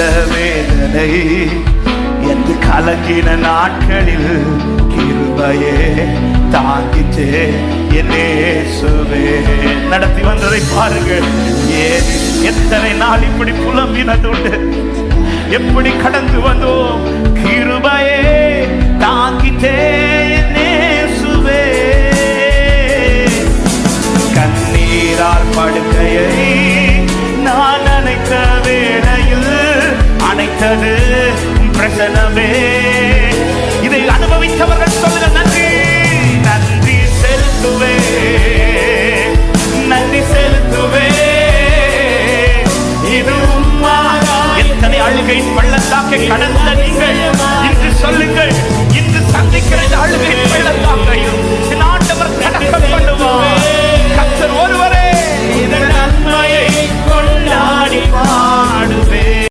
வேதனை என்று கலங்கின நாட்களில் கிருபையே தாங்கிச்சே என்னேசுவே. நடத்தி வந்ததை பாருங்கள். எத்தனை நாள் இப்படி புலம்பினது உண்டு, எப்படி கடந்து வந்தோம். கிருபையே தாங்கிச்சே என்னேசுவே. கண்ணீரால் படுக்கையை நான் அணைத்த வேளையில் அணைத்தது பிரசனமே. இதை அனுபவித்தவர்கள் சொல்லுங்க, நன்றி நன்றி செலுத்துவே, நன்றி செலுத்துவே. இது உம்மா. எத்தனை அழுகை பள்ளத்தாக்கை கடந்த